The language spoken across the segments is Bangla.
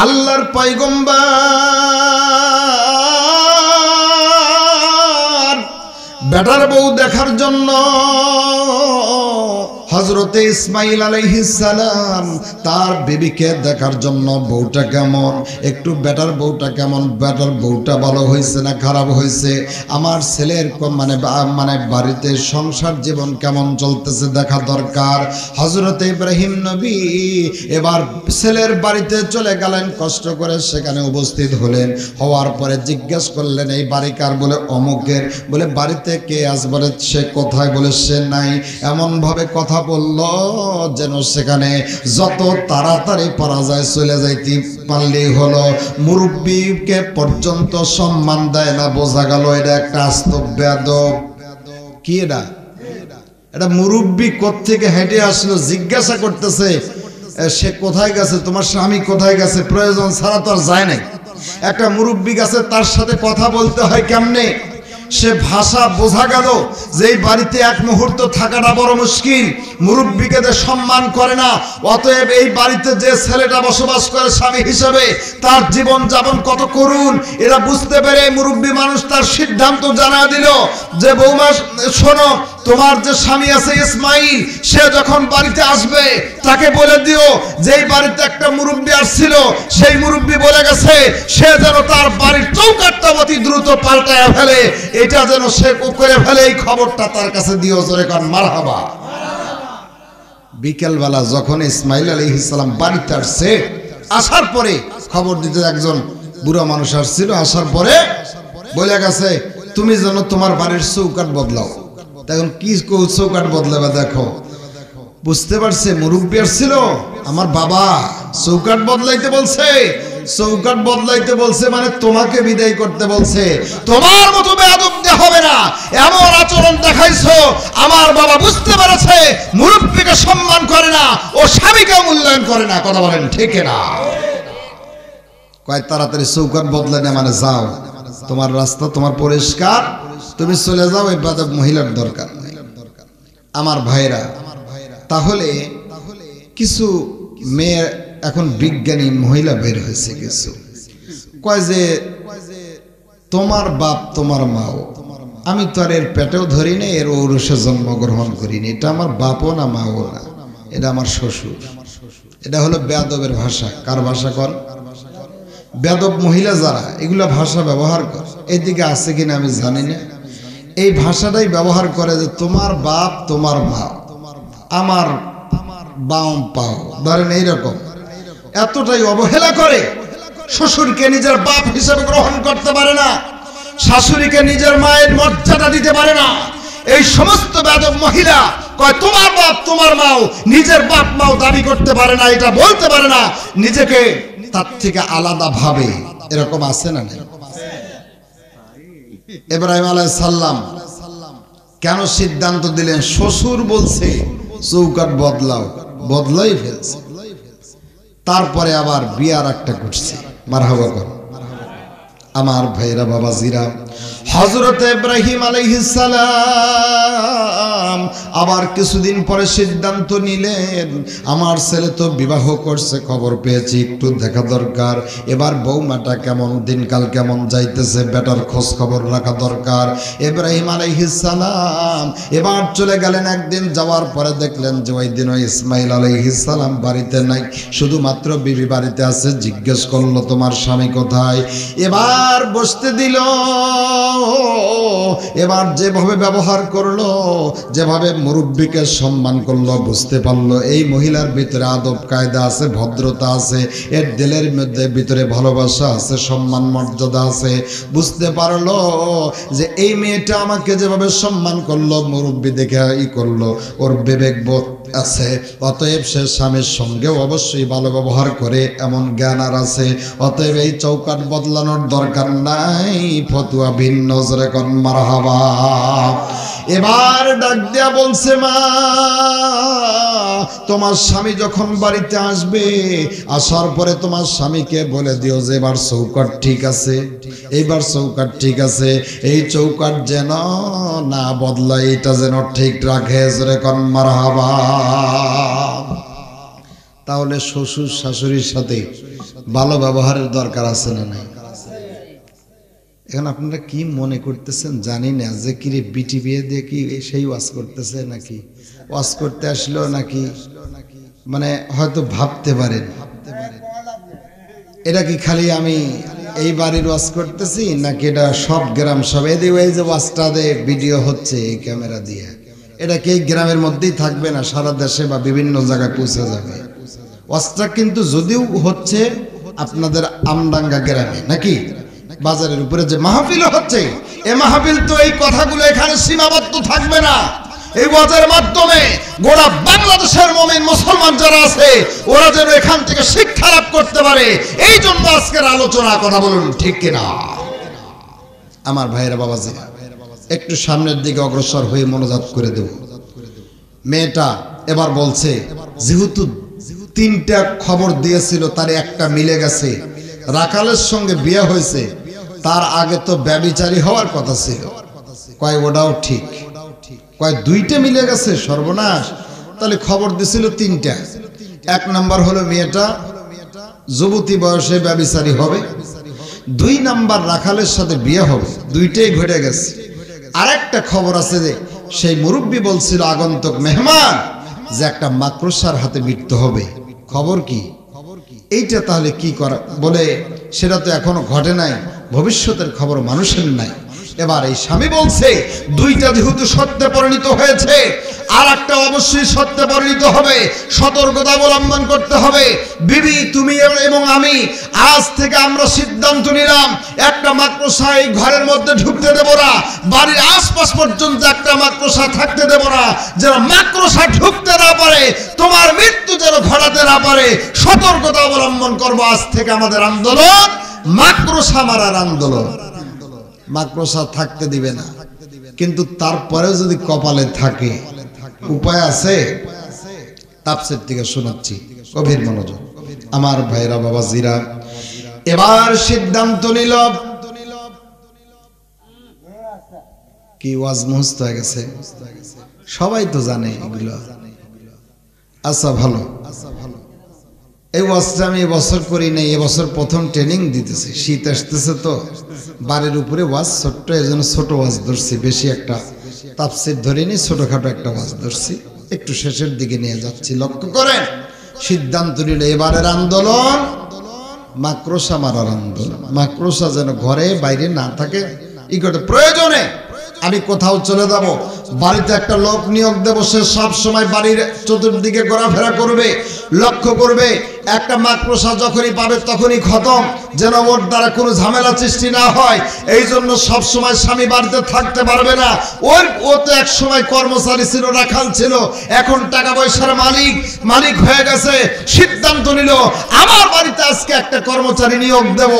আল্লাহর পয়গম্বর বেটার বউ দেখার জন্য হযরতে ইসমাঈল আলাইহিস সালাম তার বিবিকে দেখার জন্য বউটা কেমন, একটু বেটার বউটা কেমন, বেটার বউটা ভালো হয়েছে না খারাপ হয়েছে, আমার ছেলের মানে বাড়িতে সংসার জীবন কেমন চলতেছে দেখা দরকার। হযরতে ইব্রাহিম নবী এবার ছেলের বাড়িতে চলে গেলেন, কষ্ট করে সেখানে উপস্থিত হলেন। হওয়ার পরে জিজ্ঞেস করলেন এই বাড়ি কার? বলে অমুকের। বলে বাড়িতে কে আজ? বলে সে কোথায়? বলে সে নাই। এমন ভাবে কথা বলল যেন সেখানে যত তাড়াতাড়ি পারা যায় চলে যাইতে পারলেই হলো। মুরব্বীকে পর্যন্ত সম্মান দেয় না, বোঝা গেল এটা একটা আস্ত বেয়াদব। কি এটা? এটা মুরব্বী কোত্থেকে হেঁটে আসলো, জিজ্ঞাসা করতেছে সে কোথায় গেছে, তোমার স্বামী কোথায় গেছে, প্রয়োজন ছাড়া তো আর যায় নাই। একটা মুরব্বী গেছে, তার সাথে কথা বলতে হয় কেমনে? সে ভাষা বোঝা গেল যে এই বাড়িতে এক মুহূর্ত থাকাটা বড় মুশকিল, মুরব্বীকে সম্মান করে না। অতএব এই বাড়িতে যে ছেলেটা বসবাস করে স্বামী হিসেবে তার জীবন যাপন কত করুন, এরা বুঝতে পেরে মুরব্বী মানুষ তার সিদ্ধান্ত জানা দিল যে বৌমা শোনো, তোমার যে স্বামী আছে ইসমাঈল, সে যখন বাড়িতে আসবে তাকে বলে দিও যে এই বাড়িতে একটা মুরব্বী আসছিল, সেই মুরব্বী বলে গেছে সে যেন তার বাড়ির চৌকাঠটা অতি দ্রুত পাল্টায় ফেলে, এটা যেন সে করে ফেলে, এই খবরটা তার কাছে দিও। জোরে কান মারহাবা। বিকেলবেলা যখন ইসমাঈল আলাইহিস সালাম বাড়িতে আসছে, আসার পরে খবর দিতে একজন বুড়া মানুষ আসছিল, আসার পরে বলে গেছে তুমি যেন তোমার বাড়ির চৌকাঠ বদলাও। তখন কি চৌকাঠ বদলাবে দেখো, বুঝতে পারছে মুরব্বী আসছিল, আমার বাবা চৌকাঠ বদলাইতে বলছে, চৌকাঠ বদলাইতে বলছে মানে তোমাকে বিদায় করতে বলছে। তোমার মতো বেয়াদব হবে না, এমন আচরণ দেখাইছো। আমার বাবা বুঝতে পেরেছে মুরব্বীকে সম্মান করে না, ও স্বামীকে মূল্যায়ন করে না। কথা বলেন ঠিক না? কয় তাড়াতাড়ি চৌকাঠ বদলে না, মানে যাও, তোমার রাস্তা তোমার পরিষ্কার, তুমি চলে যাও, এই বেয়াদব মহিলার দরকার নাই। আমার ভাইরা, তাহলে কিছু মেয়ে এখন বিজ্ঞানী মহিলা বের হয়েছে, কিছু কয় যে তোমার বাপ তোমার মাও, আমি তো আর এর পেটেও ধরি না, এর ঔরসে জন্মগ্রহণ করিনি, এটা আমার বাপও না মাও না, এটা আমার শ্বশুর। এটা হলো বেয়াদবের ভাষা। কার ভাষা? কর বেয়াদব মহিলা যারা এগুলা ভাষা ব্যবহার করে, এইদিকে আছে কিনা আমি জানি না, এই ভাষাটাই ব্যবহার করে যে তোমার বাপ তোমার মা, আমার বাম পাও, ধরেন এইরকম। এতটাই অবহেলা করে, শ্বশুরকে নিজের বাপ হিসেবে গ্রহণ করতে পারে না, শাশুড়িকে নিজের মায়ের মর্যাদা দিতে পারে না। এই সমস্ত বেয়াদব মহিলা কয় তোমার বাপ তোমার মাও, নিজের বাপ মাও দাবি করতে পারে না, এটা বলতে পারে না, নিজেকে তার থেকে আলাদা ভাবে। এরকম আছে না? ইব্রাহিম আলাইহিস সালাম কেন সিদ্ধান্ত দিলেন? শ্বশুর বলছে চৌকাঠ বদলাও, বদলাই ফেলছে। তারপরে আবার বিয়ার একটা করছে। মারহাবা কর আমার ভাইরা বাবাজিরা। হযরত ইব্রাহিম আলাইহিস সালাম আবার কিছুদিন পরে সিদ্ধান্ত নিলেন, আমার ছেলে তো বিবাহ করছে, খবর পেয়েছি, একটু দেখা দরকার, এবার বৌমাটা কেমন, দিনকাল কেমন যাইতেছে, বেটার খোঁজ খবর রাখা দরকার। ইব্রাহিম আলাইহিস সালাম এবার চলে গেলেন। একদিন যাওয়ার পরে দেখলেন যে ওই দিন ইসমাঈল আলাইহিস সালাম বাড়িতে নাই, শুধুমাত্র বিবি বাড়িতে আছে। জিজ্ঞেস করলো তোমার স্বামী কোথায়? এবার বসতে দিল। এবার যেভাবে ব্যবহার করলো, যেভাবে মুরব্বীকে সম্মান করলো, বুঝতে পারলো এই মহিলার ভিতরে আদব কায়দা আছে, ভদ্রতা আছে, এর দিলের মধ্যে ভিতরে ভালোবাসা আছে, সম্মান মর্যাদা আছে। বুঝতে পারলো যে এই মেয়েটা আমাকে যেভাবে সম্মান করলো, মুরব্বী দেখে করলো, ওর বিবেকবোধ আছে, অতএব সে স্বামীর সঙ্গেও অবশ্যই ভালো ব্যবহার করে এমন জ্ঞান আর আছে। অতএব এই চৌকাঠ বদলানোর দরকার নাই, ফতুয়া ভিন্ন। জোরে কোন মারহাবা। এবার ডাক দেয়া বলছে মা, তোমার স্বামী যখন বাড়িতে আসবে, আসার পরে তোমার স্বামীকে বলে দিও যে এবার চৌকাঠ ঠিক আছে, এইবার চৌকাঠ ঠিক আছে, এই চৌকাঠ যেন না বদলায়, এটা যেন ঠিক রাখে। জোরে কোন মারহাবা। তাহলে শ্বশুর শাশুড়ির সাথে ভালো ব্যবহারের দরকার আছে না নাই? এখন আপনারা কি মনে করতেছেন জানি না, যে কি রে বিটি বিয়ে দিয়ে কি সেই ওয়াজ করতেছে নাকি ওয়াজ করতে আসলো নাকি, মানে হয়তো ভাবতে পারেন এটা কি খালি আমি এই বাড়ির ওয়াজ করতেছি নাকি এটা সব গ্রাম সব এদিকে ওই যে ওয়াজটা দিয়ে ভিডিও হচ্ছে এই ক্যামেরা দিয়ে, এটা কি এই গ্রামের মধ্যেই থাকবে না সারা দেশে বা বিভিন্ন জায়গায় পৌঁছে যাবে? ওয়াজটা কিন্তু যদিও হচ্ছে আপনাদের আমডাঙ্গা গ্রামে নাকি বাজারের উপরে যে মাহফিল হচ্ছে, এই মাহফিল তো এই কথাগুলো এখানে সীমাবদ্ধ থাকবে না। এই ওয়াজের মাধ্যমে গোটা বাংলাদেশের মুমিন মুসলমান যারা আছে ওরা যেন এখান থেকে শিক্ষা লাভ করতে পারে, এই জন্য আজকের আলোচনা। কথা বলুন ঠিক কিনা আমার ভাইয়েরা বাবাজি? একটু সামনের দিকে অগ্রসর হয়ে মনোজাত করে দেব। মেয়েটা এবার বলছে যেহেতু তিনটা খবর দিয়েছিল তার একটা মিলে গেছে, রাখালের সঙ্গে বিয়ে হয়েছে, তার আগে তো ব্যভিচারী হওয়ার কথা ছিল। কয় ওটাও ঠিক, কয় দুইটা মিলে গেছে, সর্বনাশ। তাহলে খবর দিছিল তিনটা। এক নাম্বার হলো মেয়েটা যুবতী বয়সে ব্যভিচারী হবে, দুই নাম্বার রাখালের সাথে বিয়ে হবে, দুইটাই ঘটে গেছে। আরেকটা খবর আছে যে সেই মুরব্বী বলছিল আগন্তুক মেহমান যে একটা মাকড়সার হাতে মৃত্যু হবে। খবর কি এইটা? তাহলে কি করা বলে, সেটা তো এখনো ঘটে নাই, ভবিষ্যতের খবর মানুষের নাই। এবার এই স্বামী বলছে দুইটা যেহেতু সত্যে পরিণত হয়েছে, আর একটা অবশ্যই সত্যে পরিণত হবে, সতর্কতা অবলম্বন করতে হবে। বিবি তুমি এবং আমি আজ থেকে আমরা সিদ্ধান্ত নিলাম একটা মাকড়সা এই ঘরের মধ্যে ঢুকতে দেব না, বাড়ির আশপাশ পর্যন্ত একটা মাকড়সা থাকতে দেব না, যেন মাকড়সা ঢুকতে না পারে, তোমার মৃত্যু যেন ঘটাতে না পারে। সতর্কতা অবলম্বন করবো। আজ থেকে আমাদের আন্দোলন মাকড়সা মারার আন্দোলন। মাকড়সা থাকতে দিবে না, কিন্তু তারপরেও যদি কপালে থাকে উপায় আছে। তাফসীর থেকে শোনাচ্ছি, গভীর মনোযোগ আমার ভাইরা বাবাজিরা। এবার সিদ্ধান্ত নিল, কি ওয়াজ মুখস্থ হয়ে গেছে, সবাই তো জানে এগুলো। আচ্ছা ভালো, এই ওয়াজটা আমি এবছর করি নাই, এবছর প্রথম ট্রেনিং দিতেছি। শীত আসতেছে তো বাড়ির উপরে ওয়াজ ছোট্ট, এই জন্য ছোট ওয়াজ ধরছি, বেশি একটা তাফসীর ধরিনি, ছোটখাটো একটা ওয়াজ ধরছি, একটু শেষের দিকে নিয়ে যাচ্ছি। লক্ষ্য করেন, সিদ্ধান্ত নিল এবারের আন্দোলন মাকড়সা মারার আন্দোলন। মাকড়সা যেন ঘরে বাইরে না থাকে, ই করতে প্রয়োজনে আমি কোথাও চলে যাব, বাড়িতে একটা লোক নিয়োগ দেবো, সে সব সময় বাড়ির চতুর্দিকে ঘোরাফেরা করবে, লক্ষ্য করবে একটা মাকড়সা যখনই পাবে তখনই খতম, যেন ওর দ্বারা কোনো ঝামেলা সৃষ্টি না হয়। এই জন্য সব সময় স্বামী বাড়িতে থাকতে পারবে না। ও তো এক সময় কর্মচারী ছিল, রাখাল ছিল, এখন টাকা পয়সার মালিক হয়ে গেছে। সিদ্ধান্ত নিল আমার বাড়িতে আজকে একটা কর্মচারী নিয়োগ দেব,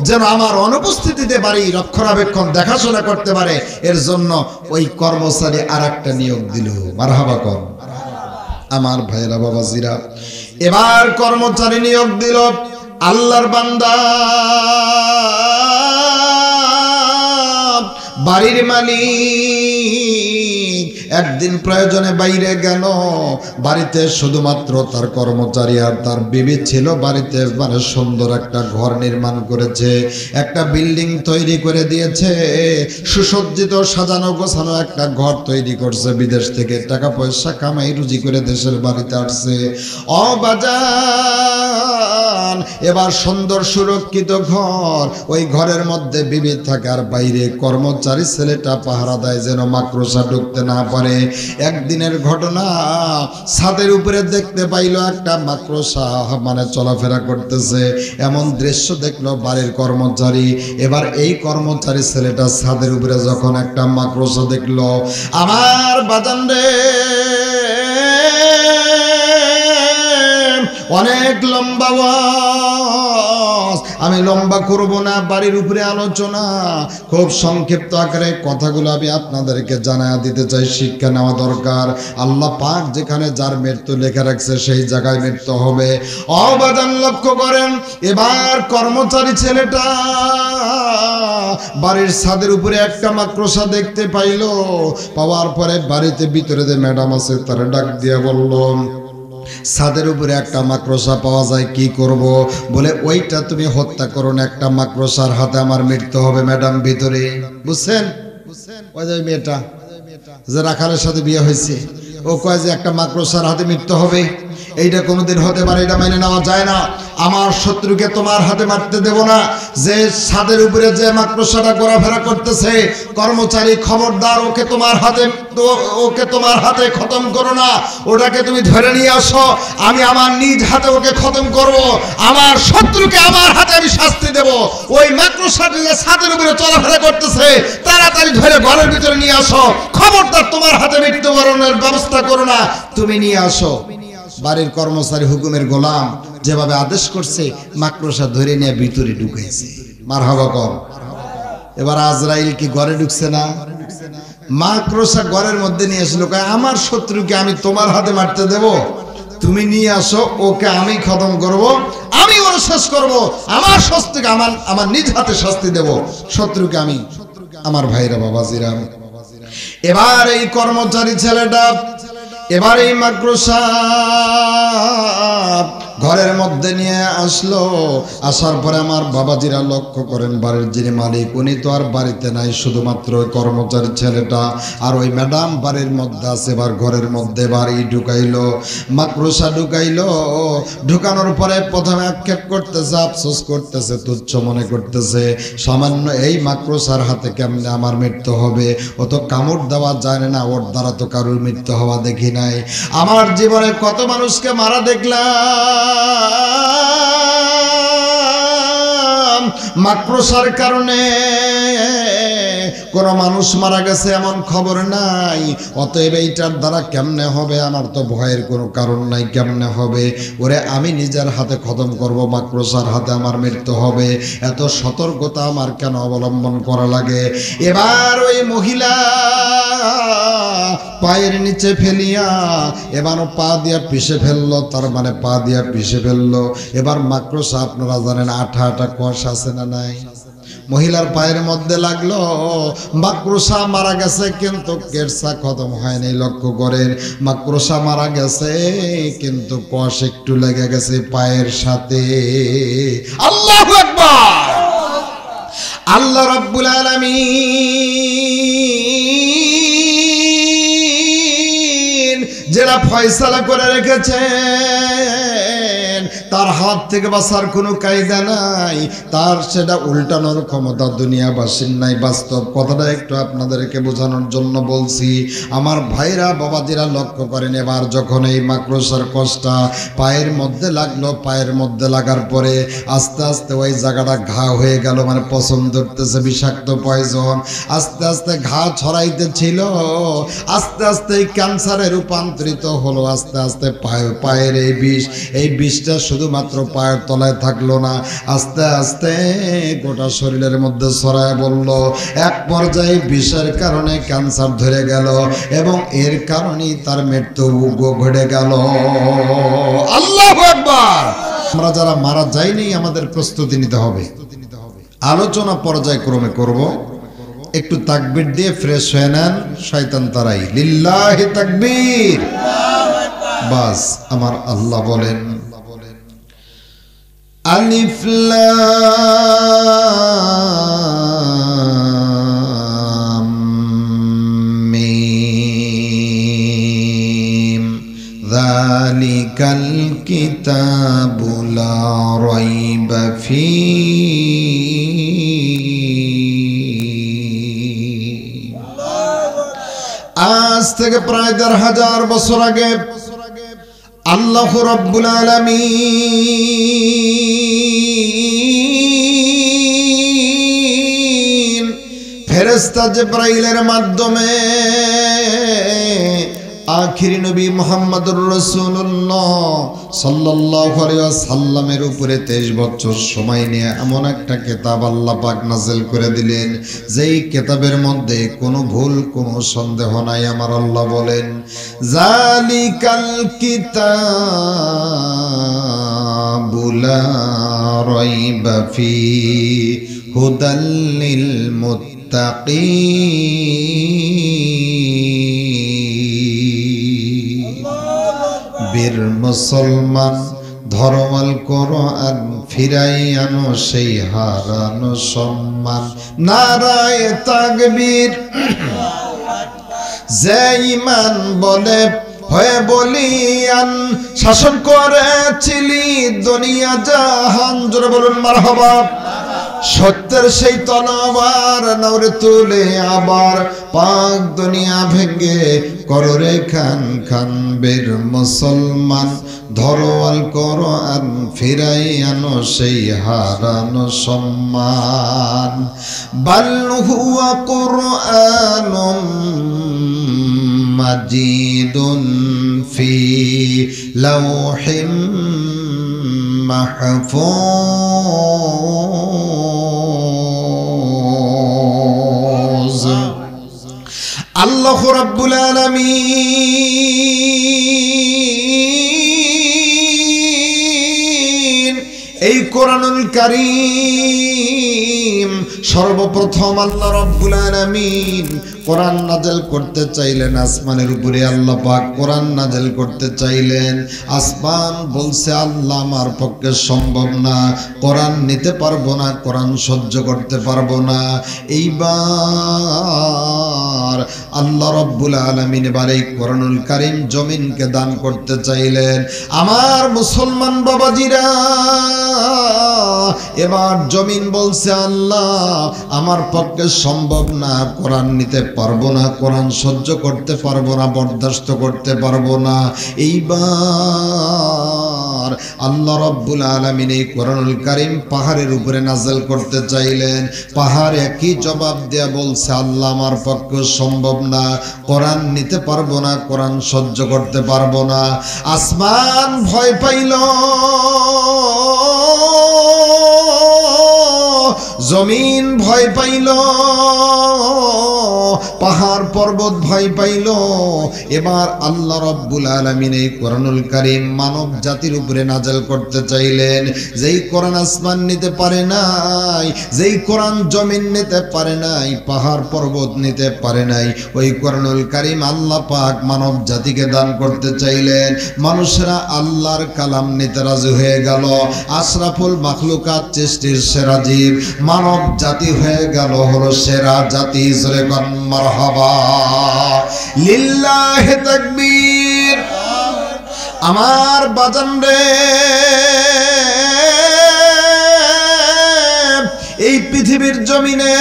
যেন আমার অনুপস্থিতিতে বাড়ি রক্ষণাবেক্ষণ দেখাশোনা করতে পারে। এর জন্য ওই কর্মচারী আর একটা নিয়োগ দিল। মারহাবা কর আমার ভাইরা বাবাজিরা। এবার কর্মচারী নিয়োগ দিল আল্লাহর বান্দা, বাড়ির মালিক। একদিন প্রয়োজনে বাইরে গেল, বাড়িতে শুধুমাত্র তার কর্মচারী আর তার বিবি ছিল। বাড়িতে মানে সুন্দর একটা ঘর নির্মাণ করেছে, একটা বিল্ডিং তৈরি করে দিয়েছে, সুসজ্জিত সাজানো গোছানো একটা ঘর তৈরি করছে। বিদেশ থেকে টাকা পয়সা কামাই রুজি করে দেশের বাড়িতে আসছে। অবাজান এবার সুন্দর সুরক্ষিত ঘর, ওই ঘরের মধ্যে বিবি থাকে আর বাইরে কর্মচারী ছেলেটা পাহারা দেয় যেন মাকড়সা ঢুকতে না পারে। একদিনের ঘটনা, ছাদের উপরে দেখতে পাইল একটা মাকড়সা মানে চলাফেরা করতেছে। এমন দৃশ্য দেখলো বাড়ির কর্মচারী। এবার এই কর্মচারী ছেলেটা ছাদের উপরে যখন একটা মাকড়সা দেখলো, আমার বাজান রে, অনেক লম্বা ওয়াজ, আমি লম্বা করব না, বাড়ির উপরে আলোচনা, খুব সংক্ষিপ্ত আকারে কথাগুলো আমি আপনাদেরকে জানায়া দিতে চাই, শিক্ষা নেওয়া দরকার। আল্লাহ পাক যেখানে যার মৃত্যু লেখা রাখছে সেই জায়গায় মৃত্যু হবে। অবাদান লক্ষ্য করেন, এবার কর্মচারী ছেলেটা বাড়ির ছাদের উপরে একটা মাকড়সা দেখতে পাইল। পাওয়ার পরে বাড়িতে ভিতরে যে ম্যাডাম আছে তারা ডাক দিয়ে বলল, ছাদের উপরে একটা মাকড়সা পাওয়া যায়, কি করব? বলে ওইটা তুমি হত্যা করো না, একটা মাকড়সার হাতে আমার মৃত্যু হবে ম্যাডাম ভিতরে। বুঝছেন? ওই যে মেয়েটা যে রাখালের সাথে বিয়ে হয়েছে, ও কয় যে একটা মাকড়সার হাতে মৃত্যু হবে। এইটা কোনোদিন হতে পারে, এটা মেনে নেওয়া যায় না। আমার শত্রুকে তোমার হাতে মারতে দেব না। যে ছাদের উপরে যে মাকড়সাটা ঘোরাফেরা করতেছে, কর্মচারী খবরদার, ওকে তোমার হাতে খতম করো না। ওটাকে তুমি ধরে নিয়ে আসো, আমি আমার নিজ হাতে ওকে খতম করব। আমার শত্রুকে আমার হাতে আমি শাস্তি দেব। ওই মাকড়সাটি যে ছাদের উপরে চলাফেরা করতেছে, তাড়াতাড়ি ধরে ঘরের ভিতরে নিয়ে আসো। খবরদার তোমার হাতে মৃত্যুবরণের ব্যবস্থা করো না, তুমি নিয়ে আসো। বাড়ির কর্মচারী হুকুমের গোলাম যেভাবে আদেশ করছে, মাকড়সা ধরে নিয়ে ভিতরে ঢুকেছে। মারহাবা কর। এবার আজরাইল কি ঘরে ঢুকছে না? মাকড়সা ঘরের মধ্যে নিয়ে আসলো, কয় আমার শত্রুকে আমি তোমার হাতে মারতে দেব? তুমি নিয়ে আসো, ওকে আমি খতম করব, আমি ওর শেষ করব। আমার শত্রুকে আমার নিজ হাতে শাস্তি দেব, শত্রুকে আমি। আমার ভাইরা, বাবাজিরা, এবার এই কর্মচারী ছেলেটা এবার এই মাকড়সা ঘরের মধ্যে নিয়ে আসলো। আসার পরে আমার বাবাজিরা লক্ষ্য করেন, বাড়ির যিনি মালিক উনি তো আর বাড়িতে নাই, শুধুমাত্র ওই কর্মচারী ছেলেটা আর ওই ম্যাডাম বাড়ির মধ্যে আছে। এবার ঘরের মধ্যে বাড়ি ঢুকাইলো, মাকড়সা ঢুকাইলো। ঢুকানোর পরে প্রথমে আক্ষেপ করতেছে, আফসোস করতেছে, তুচ্ছ মনে করতেছে, সামান্য এই মাকড়সার হাতে কেমনে আমার মৃত্যু হবে? ও তো কামড় দেওয়া জানে না, ওর দ্বারা তো কারোর মৃত্যু হওয়া দেখি নাই। আমার জীবনে কত মানুষকে মারা দেখলাম মাকড়সার কারণে। কোন মানুষ মারা গেছে এমন খবর নাই। অতএব এইটার দ্বারা কেমনে হবে? আমার তো ভয়ের কোনো কারণ নাই, কেমনে হবে? ওরে আমি নিজের হাতে খতম করব, মাকড়সার হাতে আমার মৃত্যু হবে। এত সতর্কতা আমার কেন অবলম্বন করা লাগে? এবার ওই মহিলা পায়ের নিচে ফেলিয়া এবার পা দিয়া পিষে ফেললো, তার মানে পা দিয়া পিষে ফেললো। এবার মাকড়সা আপনারা জানেন আঠা আঠা কোষ আছে না নাই? মহিলার পায়ের মধ্যে লাগলো। মাকড়সা মারা গেছে কিন্তু কেরসা খতম হয়নি। লক্ষ্য করেন, মাকড়সা মারা গেছে কিন্তু কোষ একটু লেগে গেছে পায়ের সাথে। আল্লাহু আকবার। আল্লাহ রাব্বুল আলামিন যেটা ফয়সালা করে রেখেছেন, তার হাত থেকে বাঁচার কোনো কায়দা নাই, তার সেটা উল্টানোর ক্ষমতা দুনিয়াবাসীর নাই। বাস্তব কথাটা একটু আপনাদেরকে বোঝানোর জন্য বলছি। আমার ভাইরা, বাবাজিরা লক্ষ্য করেন, এবার যখন এই মাকড়সার কষ্টা পায়ের মধ্যে লাগলো, পায়ের মধ্যে লাগার পরে আস্তে আস্তে ওই জায়গাটা ঘা হয়ে গেল, মানে পছন্দ ধরতেছে, বিষাক্ত পয়জন। আস্তে আস্তে ঘা ছড়াইতেছিল, আস্তে আস্তে ক্যান্সারে রূপান্তরিত হলো। আস্তে আস্তে পায়ের এই বিষটা শুধুমাত্র পায়ের তলায় থাকলো না, আস্তে আস্তে গোটা শরীরের মধ্যে ছড়ায় বলল। এক পর্যায়ে বিষের কারণে ক্যান্সার ধরে গেল এবং এর কারণেই তার মৃত্যু ঘটে গেল। আল্লাহু আকবার। আমরা যারা মারা যায়নি আমাদের প্রস্তুতি নিতে হবে। আলোচনা পর্যায়ক্রমে করব। একটু তাকবীর দিয়ে ফ্রেশ হয়ে নেন, শয়তান তারাই। লিল্লাহি তাকবীর। বাস আমার আল্লাহ বলেন, আলিফ লাম মিম যালিকাল কিতাবু লা রাইবা ফীহি। আজ থেকে প্রায় ১,৫০০ বছর আগে আল্লাহ রাব্বুল আলামিন ফেরেশতা জিবরাইলের মাধ্যমে আখিরি নবী মুহাম্মদুর রাসূলুল্লাহ সাল্লাল্লাহু আলাইহি ওয়াসাল্লামের উপরে 23 বছর সময় নিয়ে এমন একটা কিতাব আল্লাহ পাক নাযিল করে দিলেন, যেই কিতাবের মধ্যে কোনো ভুল কোনো সন্দেহ নাই। আমার আল্লাহ বলেন, যালিকাল কিতাবু লা রাইবা ফীহি হুদাল লিল মুত্তাকিন। বীর মুসলমান ধর্মাল কোরআন ফিরাই আনো সেই হারানো সম্মান নারায়ে তাকবীর যে ঈমান বলে হয়ে বলিয়ান শাসন করেছিলি দুনিয়া জাহান জোরে বলুন মারহাবা সত্যের সেই তলোয়ার নৌরে তুলে আবার পাক দুনিয়া ভেঙে কররে খান খান বীর মুসলমান ধরোয়াল কোরআন ফিরাই আনো সেই হারানো সম্মান বাল হুয়া কুরআনুম মাজিদুন ফি লাওহিম মাহফুজ আল্লাহ রাব্বুল আলামিন এই কোরআনুল কারীম সর্বপ্রথম আল্লাহ রাব্বুল আলামিন কোরআন নাযিল করতে চাইলেন আসমানের উপরে আল্লাহ পাক কোরআন নাযিল করতে চাইলেন আসমান বলছে আল্লাহ আমার পক্ষে সম্ভব না কোরআন নিতে পারবো না কোরআন সহ্য করতে পারবো না এইবার আল্লাহ রাব্বুল আলামিন এবার এই কোরআনুল কারীম জমিনকে দান করতে চাইলেন আমার মুসলমান বাবাজিরা এবার জমিন বলছে আল্লাহ আমার পক্ষে সম্ভব না কোরআন নিতে পারবো না কোরআন সহ্য করতে পারবো না বরদাস্ত করতে পারবো না এইবার আল্লাহ রাব্বুল আলামিন এই কোরআনুল কারীম পাহাড়ের উপরে নাযিল করতে চাইলেন পাহাড় একই জবাব দেয়া বলছে আল্লাহ আমার পক্ষে সম্ভব না কোরআন নিতে পারবো না কোরআন সহ্য করতে পারবো না আসমান ভয় পাইল জমিন ভয় পাইল পাহাড় পর্বত ভয় পাইল এবার আল্লাহ রাব্বুল আলামিন এই কোরআনুল কারীম মানব জাতির উপরে নাযিল করতে চাইলেন যেই কোরআন আসমান নিতে পারে নাই যেই কোরআন জমিন নিতে পারে নাই পাহাড় পর্বত নিতে পারে নাই ওই কোরআনুল কারীম আল্লাহ পাক মানব জাতিকে দান করতে চাইলেন মানুষরা আল্লাহর কালাম নিতে রাজি হয়ে গেল আশরাফুল মাখলুকাত সৃষ্টির সেরা জীব মানব জাতি হয়ে গেল হলো সেরা জাতি জোরে কোন মারহাবা লিল্লাহি তাকবীর আমার বাজান রে এই পৃথিবীর জমিনে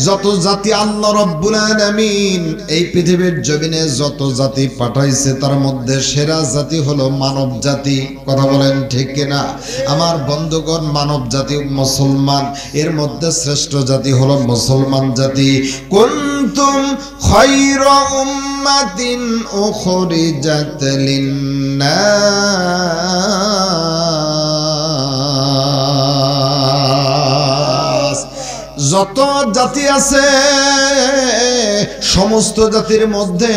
যত জাতি আল্লাহ রাব্বুল আলামিন এই পৃথিবীর জমিনে যত জাতি পাঠাইছে তার মধ্যে সেরা জাতি হলো মানব জাতি কথা বলেন ঠিক কিনা আমার বন্ধুগণ মানব জাতি মুসলমান এর মধ্যে শ্রেষ্ঠ জাতি হলো মুসলমান জাতি কুনতুম খায়রা উম্মাতিন উখরিজাত লিন্নাস যত জাতি আছে সমস্ত জাতির মধ্যে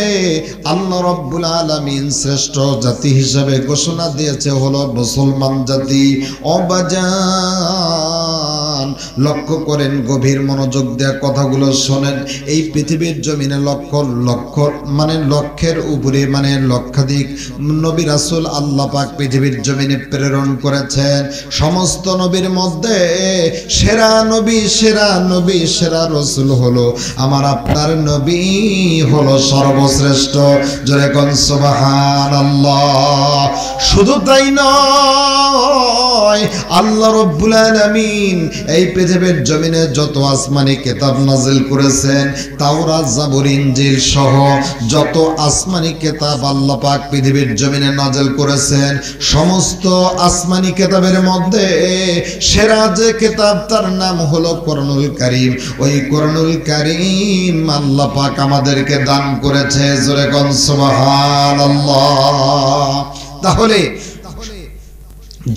আল্লাহ রাব্বুল আলামিন শ্রেষ্ঠ জাতি হিসেবে ঘোষণা দিয়েছে হলো মুসলমান জাতি অবাজান লক্ষ্য করেন গভীর মনোযোগ দিয়ে কথাগুলো শোনেন এই পৃথিবীর জমিনে লক্ষ লক্ষ মানে লক্ষের উপরে মানে লক্ষাধিক নবী রাসূল আল্লাহ পাক পৃথিবীর জমিনে প্রেরণ করেছেন সমস্ত নবীর মধ্যে সেরা নবী সেরা রাসূল হলো আমার আপনার নবী হলো সর্বশ্রেষ্ঠ জোরে কোন সুবহানাল্লাহ শুধু তাই নয় আল্লাহ রাব্বুল আলামিন এই পৃথিবীর জমিনে যত আসমানি কিতাব নাযিল করেছেন তাওরাত জাবুর ইনজিল সহ যত আসমানি কিতাব আল্লাহ পাক পৃথিবীর জমিনে নাযিল করেছেন সমস্ত আসমানি কিতাবের মধ্যে সেরা যে কিতাব তার নাম হলো কোরআনুল কারীম ওই কোরআনুল কারীম আল্লাহ পাক আমাদেরকে দান করেছে জোরে কোন সুবহানাল্লাহ তাহলে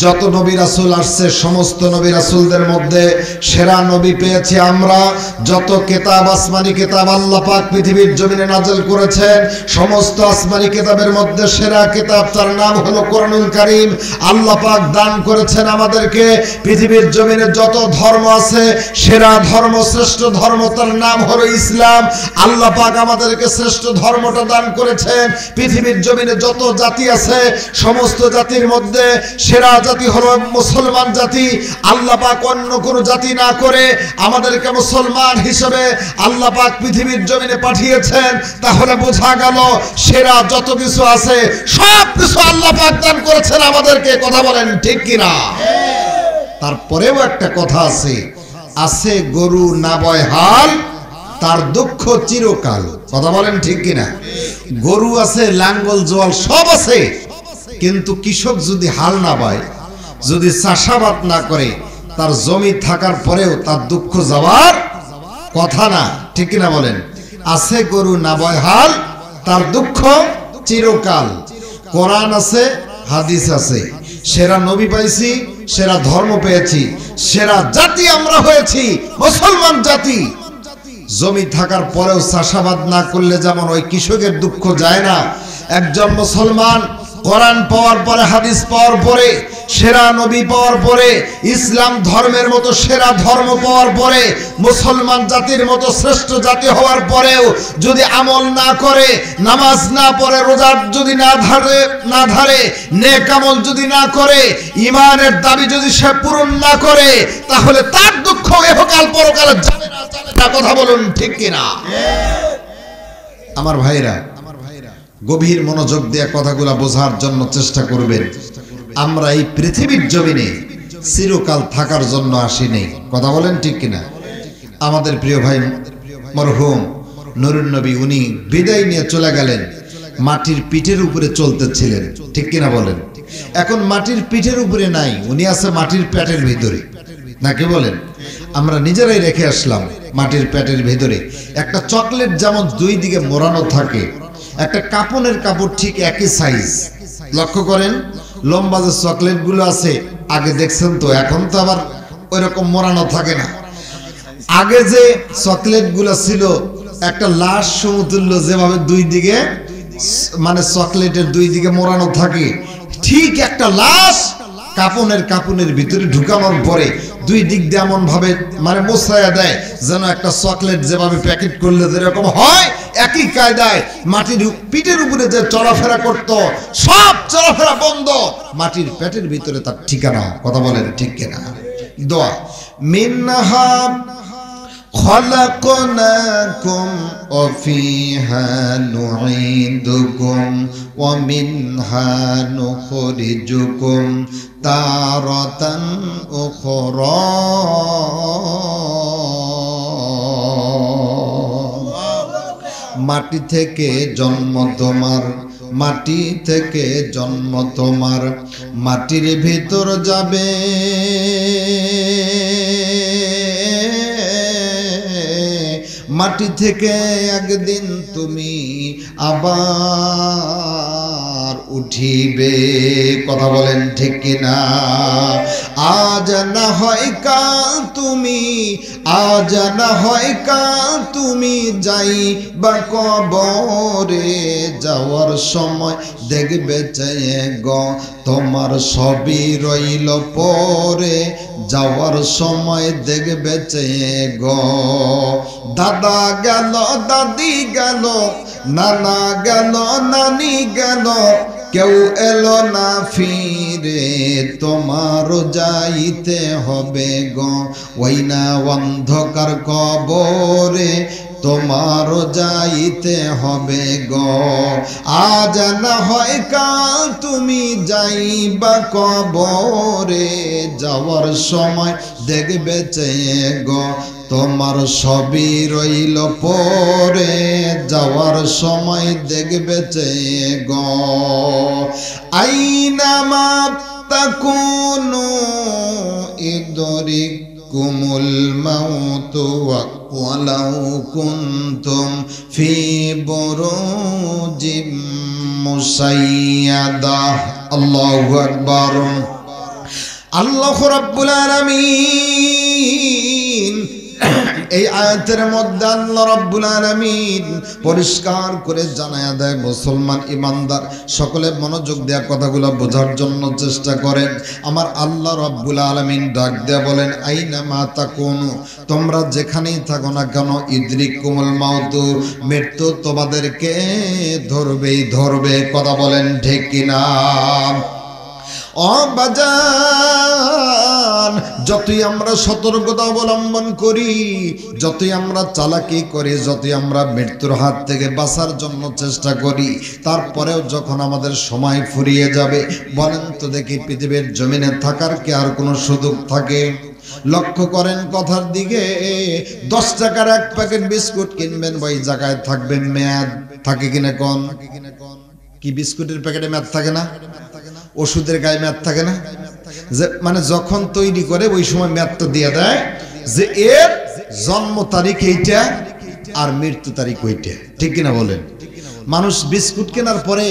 যত নবী রাসূল আসছে সমস্ত নবী রাসূলদের মধ্যে সেরা নবী পেয়েছি আমরা। যত কিতাব আসমানি কিতাব আল্লাহ পাক পৃথিবীর জমিনে নাযিল করেছেন সমস্ত আসমানি কিতাবের মধ্যে সেরা কিতাব তার নাম হলো কোরআনুল কারীম। আল্লাহ পাক দান করেছেন আমাদেরকে পৃথিবীর জমিনে যত ধর্ম আছে সেরা ধর্ম শ্রেষ্ঠ ধর্ম তার নাম হলো ইসলাম। আল্লাহ পাক আমাদেরকে শ্রেষ্ঠ ধর্মটা দান করেছেন। পৃথিবীর জমিনে যত জাতি আছে সমস্ত জাতির মধ্যে সেরা জাতি হলো মুসলমান জাতি। আল্লাহ পাক অন্য কোন জাতি না করে আমাদেরকে মুসলমান হিসেবে আল্লাহ পাক পৃথিবীর জমিনে পাঠিয়েছেন। তাহলে বোঝা গেল সেরা যত কিছু আছে সব কিছু আল্লাহ পাক দান করেছেন আমাদেরকে। কথা বলেন ঠিক কিনা? তারপরেও একটা কথা আছে, আছে গরু না বয় হাল তার দুঃখ চিরকাল। কথা বলেন ঠিক কিনা? গরু আছে লাঙ্গল জোয়াল সব আছে, কিন্তু কৃষক যদি হাল না বায় যদি চাষাবাদ না করে তার জমি থাকার পরেও তার দুঃখ যাওয়ার কথা না। ঠিক কিনা বলেন? আছে গরু না বয় হাল তার দুঃখ চিরকাল। কোরআন আছে হাদিস আছে, সেরা নবী পাইছি সেরা ধর্ম পেয়েছি সেরা জাতি আমরা হয়েছি মুসলমান জাতি। জমি থাকার পরেও চাষাবাদ না করলে যেমন ওই কৃষকের দুঃখ যায় না, একজন মুসলমান কোরআন পাওয়ার পরে হাদিস পাওয়ার পরে সেরা নবী পাওয়ার পরে ইসলাম ধর্মের মতো সেরা ধর্ম পাওয়ার পরে মুসলমান জাতির মতো শ্রেষ্ঠ জাতি হওয়ার পরেও যদি আমল না করে নামাজ না পড়ে রোজা যদি না ধারে নেক আমল যদি না করে ঈমানের দাবি যদি সে পূরণ না করে তাহলে তার দুঃখ ইহকাল পরকালে যাবে না। কথা বলুন ঠিক কিনা? আমার ভাইরা গভীর মনোযোগ দিয়ে কথাগুলা বোঝার জন্য চেষ্টা করবেন। আমরা এই পৃথিবীর জমিনে চিরকাল থাকার জন্য আসিনি। কথা বলেন ঠিক কিনা? আমাদের প্রিয় ভাই মরহুম নুরুন নবী উনি বিদায় নিয়ে চলে গেলেন, মাটির পিঠের উপরে চলতেছিলেন। ঠিক কিনা বলেন? এখন মাটির পিঠের উপরে নাই, উনি আছে মাটির পেটের ভিতরে। নাকি বলেন? আমরা নিজেরাই রেখে আসলাম মাটির পেটের ভিতরে। একটা চকলেট যেমন দুই দিকে মোড়ানো থাকে, একটা কাপড়ের কাপড় ঠিক একই সাইজ। লক্ষ্য করেন লম্বা যে চকলেট গুলো আছে আগে দেখছেন তো, এখন তো আবার ওই রকম মোড়ানো থাকে না। আগে যে চকলেট গুলো ছিল একটা লাশ সমতুল্য যেভাবে দুই দিকে মানে চকলেটের দুই দিকে মোড়ানো থাকে, ঠিক একটা লাশ কাপড়ের ভিতরে ঢুকানোর পরে দুই দিক দিয়ে এমন ভাবে মানে মোছায়া দেয় যেন একটা চকলেট যেভাবে প্যাকেট করলে যেরকম হয় একই কায়দায় মাটির পিঠের উপরে যে চলাফেরা করত সব চলাফেরা বন্ধ, মাটির পেটের ভিতরে তার ঠিকানা। কথা বলেন ঠিক কিনা? দোয়া মিনহা خلقناكم وفيها نعيدكم ومنها نخرجكم تارة أخرى মাটি থেকে জন্ম তোমার, মাটি থেকে জন্ম তোমার, মাটির ভিতর যাবে মাটি থেকে একদিন তুমি আবার উঠিবে। কথা বলেন ঠিক কিনা? আজ না হয় কাল তুমি, আজ না হয় কাল তুমি যাইবা কবরে, যাওয়ার সময় দেখবে চেয়ে গো তোমার সবই রইল পরে, যাওয়ার সময় দেখবে চেয়ে গো। দাদা গেল দাদি গেল, নানা গেল নানি গেল, কেউ এলো না ফিরে, তোমারও যাইতে হবে গো ওই না অন্ধকার কবরে, তোমারও যাইতে হবে গো। আজ না হয় কাল তুমি যাইবা কবরে, যাওয়ার সময় দেখবে চেয়ে গো তোমার সবই রইল পরে, যাওয়ার সময় দেখবে চেয়ে গো। আইনামা তাকুনু ইদরিকুমুল মাউতু ওয়ালাউ কুনতুম ফি বুরুজিম মুসাইয়াদা। আল্লাহু আকবার। আল্লাহ রাব্বুল আলামিন এই আয়াতের মধ্যে আল্লাহ রাব্বুল আলামিন পরিষ্কার করে জানায়া দেয়, মুসলমান ইমানদার সকলে মনোযোগ দেওয়া কথাগুলো বোঝার জন্য চেষ্টা করেন। আমার আল্লাহ রাব্বুল আলামিন ডাক দেয়া বলেন, আইনা মা তাকুনু, তোমরা যেখানেই থাকো না কেন, ইদরিকুমুল মাউত, মৃত্যু তোমাদেরকে ধরবেই ধরবে। কথা বলেন ঠিক কিনা? ও বাজান, যতই আমরা সতর্কতা অবলম্বন করি, যতই আমরা চালাকি করি, যতই আমরা মৃত্যুর হাত থেকে বাঁচার জন্য চেষ্টা করি, তারপরেও যখন আমাদের সময় ফুরিয়ে যাবে, বলেন তো দেখি পৃথিবীর জমিনে থাকার কি আর কোনো সুযোগ থাকে? লক্ষ্য করেন কথার দিকে। 10 টাকার এক প্যাকেট বিস্কুট কিনবেন, ওই জায়গায় থাকবে মেয়াদ থাকে কিনা কোন? কি বিস্কুটের প্যাকেটে মেয়াদ থাকে না? ওষুধের গায়ে মেয়াদ থাকে না? যে মানে যখন তৈরি করে ওই সময় মেয়াদটা দিয়ে দেয় যে এর জন্ম তারিখ এইটা আর মৃত্যু তারিখ ওইটা। ঠিক কিনা বলেন? মানুষ বিস্কুট কেনার পরে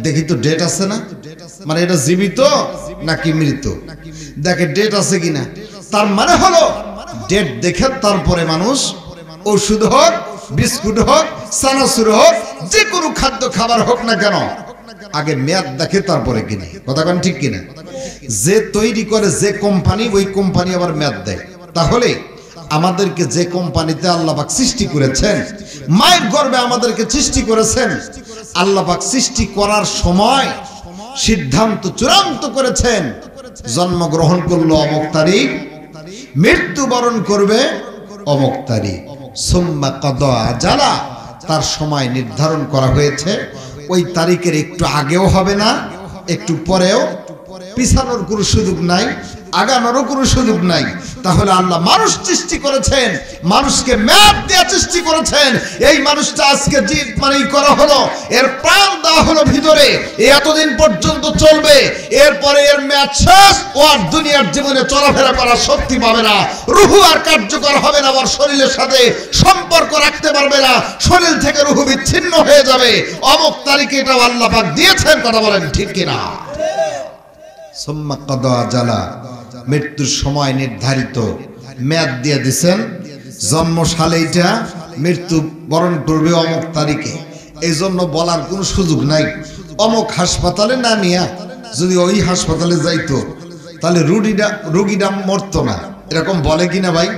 দেখি তো ডেট আছে না, মানে এটা জীবিত নাকি মৃত, দেখে ডেট আছে কিনা। তার মানে হলো ডেট দেখে তারপরে মানুষ ওষুধ হোক, বিস্কুট হোক, চানাচুর হোক, যে কোনো খাদ্য খাবার হোক না কেন, আগে মেয়াদ দেখে তারপরে কিনে। কথা কোন ঠিক কিনা? যে তৈরি করে যে কোম্পানি, ওই কোম্পানি আবার মেয়াদ দেয়। তাহলে আমাদেরকে যে কোম্পানিতে আল্লাহ পাক সৃষ্টি করেছেন, মায়ের গর্ভে আমাদেরকে সৃষ্টি করেছেন, আল্লাহ পাক সৃষ্টি করার সময় সিদ্ধান্ত চূড়ান্ত করেছেন, জন্মগ্রহণ করলো অমুক তারিখ, মৃত্যুবরণ করবে অমুক তারিখ। সুম্মা কাদা আজালা, তার সময় নির্ধারণ করা হয়েছে। ওই তারিখের একটু আগেও হবে না, একটু পরেও, পিছানোর কোনো সুযোগ নাই, আগানোরও কোনো সুযোগ নাই। তাহলে আল্লাহ মানুষ সৃষ্টি করেছেন, মানুষকে মেয়াদ দেওয়া সৃষ্টি করেছেন। এই মানুষটা আজকে জীব মানে করা হলো, এর প্রাণ দেওয়া হলো ভিতরে, এতদিন পর্যন্ত চলবে, এরপরে এর মেয়াদ শেষ, ও আর দুনিয়ার জীবনে চলাফেরা করার শক্তি পাবে না, রুহু আর কার্যকর হবে না, ওর শরীরের সাথে সম্পর্ক রাখতে পারবে না, শরীর থেকে রুহু বিচ্ছিন্ন হয়ে যাবে। অমুক তারিখে এটাও আল্লাহ পাক দিয়েছেন। কথা বলেন ঠিক কিনা? সুম্মা কাদা আজালা, মৃত্যুর সময় নির্ধারিত, মেয়াদ দিয়ে দিচ্ছেন, জন্মসাল এইটা, মৃত্যু বরণ করবে অমুক তারিখে। এই জন্য বলার কোনো সুযোগ নাই। অমুক হাসপাতালে না নিয়া যদি ওই হাসপাতালে যাইতো, তাহলে রুগীটা মরতো না, এরকম বলে কিনা ভাই?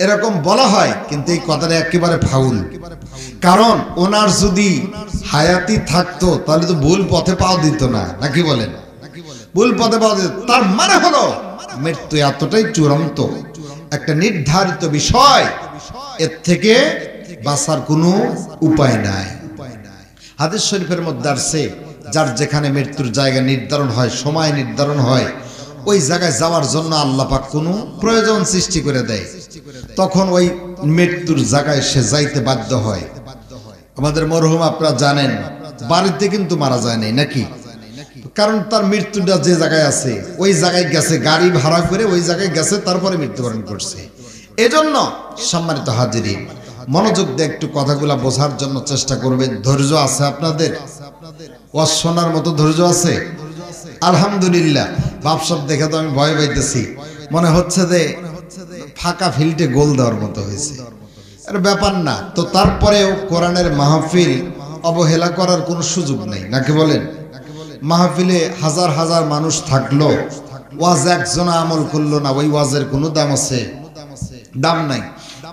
এরকম বলা হয়, কিন্তু এই কথাটা একেবারে ফাউল। কারণ ওনার যদি হায়াতি থাকতো তাহলে তো ভুল পথে পাও দিত না, নাকি বলেন? ভুল পথে পাওয়া দিত। তার মানে হলো মৃত্যু এতটাই চূড়ান্ত একটা নির্ধারিত বিষয়, এর থেকে বাঁচার কোনো উপায় নাই। হাদিস শরীফের মধ্যে আসছে, যার যেখানে মৃত্যুর জায়গা নির্ধারণ হয়, সময় নির্ধারণ হয়, ওই জায়গায় যাওয়ার জন্য আল্লাহ পাক কোনো প্রয়োজন সৃষ্টি করে দেয়, তখন ওই মৃত্যুর জায়গায় সে যাইতে বাধ্য হয়। আমাদের মরহুম আপনারা জানেন, বাড়িতে কিন্তু মারা যায় নাই, নাকি? কারণ তার মৃত্যুটা যে জায়গায় আছে ওই জায়গায় গেছে, গাড়ি ভাড়া করে ওই জায়গায় গেছে, তারপরে মৃত্যুবরণ করছে। এজন্য সম্মানিত হাজিরিন, মনোযোগ দিয়ে একটু কথাগুলা বোঝার জন্য চেষ্টা করবেন। ধৈর্য আছে আপনাদের? ওয়াজ শোনার মতো ধৈর্য আছে? আলহামদুলিল্লাহ। বাপসব দেখে তো আমি ভয় পাইতেছি, মনে হচ্ছে যে ফাঁকা ফিল্ডে গোল দেওয়ার মতো হয়েছে। এর ব্যাপার না তো, তারপরেও কোরআনের মাহফিল অবহেলা করার কোনো সুযোগ নেই, নাকি বলেন? মাহফিলে হাজার হাজার মানুষ থাকলো, ওয়াজ একজন আমল করলো না, ওই ওয়াজের কোনো দাম আছে? দাম নাই।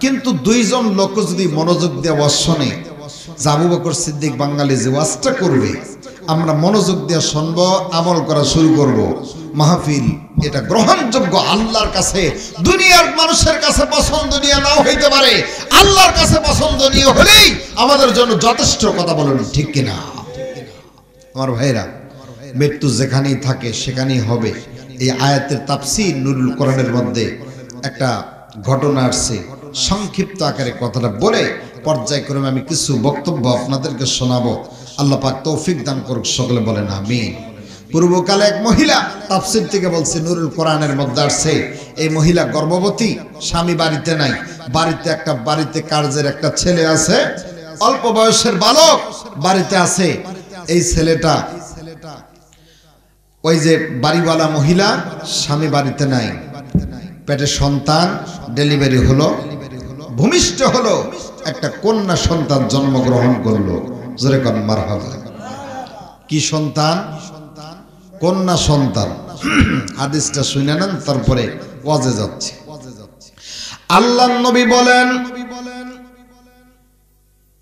কিন্তু 2 জন লোক যদি মনোযোগ দিয়ে ওয়াজ শোনে, আবু বকর সিদ্দিক বাঙালি যে ওয়াজটা করবে, আমরা মনোযোগ দিয়ে শুনবো, আমল করা শুরু করব, মাহফিল এটা গ্রহণযোগ্য আল্লাহর কাছে। দুনিয়ার মানুষের কাছে পছন্দনীয় নাও হইতে পারে, আল্লাহর কাছে পছন্দনীয় হলেই আমাদের জন্য যথেষ্ট। কথা বলেন ঠিক কিনা? আমার ভাইরা, মৃত্যু যেখানেই থাকে সেখানেই হবে। এই আয়াতের তাফসীর নুরুল কোরআনের মধ্যে একটা ঘটনা আসছে, সংক্ষিপ্ত আকারে কথাটা বলে পর্যায়ক্রমে আমি কিছু বক্তব্য আপনাদেরকে শোনাবো। আল্লাহ পাক তৌফিক দান করুক, সকলে বলেন আমিন। পূর্বকালে এক মহিলা, তাফসীর থেকে বলছে, নুরুল কোরআনের মধ্যে আসছে, এই মহিলা গর্ভবতী, স্বামী বাড়িতে নাই, বাড়িতে কার্যের একটা ছেলে আছে, অল্প বয়সের বালক বাড়িতে আছে। এই ছেলেটা ওই যে বাড়িওয়ালা মহিলা, স্বামী বাড়িতে নাই, পেটে সন্তান, ডেলিভারি হলো, ভূমিষ্ঠ হলো, একটা কন্যা সন্তান জন্মগ্রহণ করলো। জোরে কোন মারহাবা। কি সন্তান? কন্যা সন্তান। হাদিসটা শুনে নেন, তারপরে ওয়াজে যাচ্ছে। আল্লাহর নবী বলেন,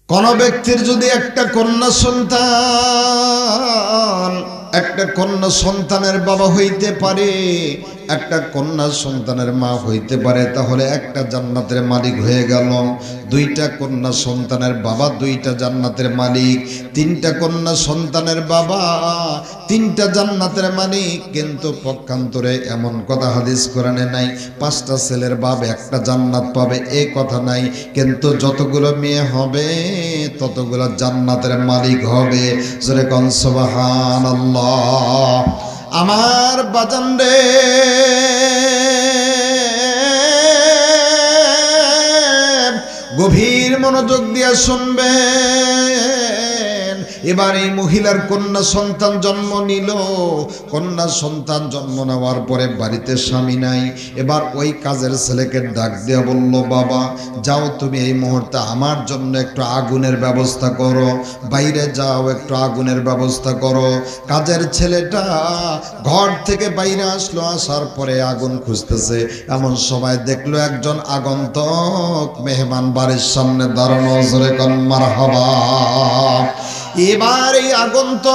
কোন ব্যক্তির যদি একটা কন্যা সন্তানের বাবা হইতে পারে, একটা কন্যা সন্তানের মা হইতে পারে, তাহলে একটা জান্নাতের মালিক হয়ে গেল। দুইটা কন্যা সন্তানের বাবা, দুইটা জান্নাতের মালিক। তিনটা কন্যা সন্তানের বাবা, তিনটা জান্নাতের মালিক। কিন্তু পক্ষান্তরে এমন কথা হাদিস কোরআনে নাই, পাঁচটা ছেলের বাপ একটা জান্নাত পাবে, এই কথা নাই। কিন্তু যতগুলো মেয়ে হবে ততগুলো জান্নাতের মালিক হবে। জোরে কোন সুবহানাল্লাহ। আমার বাজান রে, গভীর মনোযোগ দিয়ে শুনবেন। এবার এই মহিলার কন্যা সন্তান জন্ম নিল। কন্যা সন্তান জন্ম নেওয়ার পরে বাড়িতে স্বামী নাই। এবার ওই কাজের ছেলেকে ডাক দিয়ে বলল, বাবা যাও, তুমি এই মুহূর্তে আমার জন্য একটু আগুনের ব্যবস্থা করো, বাইরে যাও, একটু আগুনের ব্যবস্থা করো। কাজের ছেলেটা ঘর থেকে বাইরে আসলো, আসার পরে আগুন খুঁজতেছে। এমন সময় দেখলো একজন আগন্তুক মেহমান বাড়ির সামনে দাঁড়ানো। জোরে কোন মারহাবা। এবার এই আগন্তুক,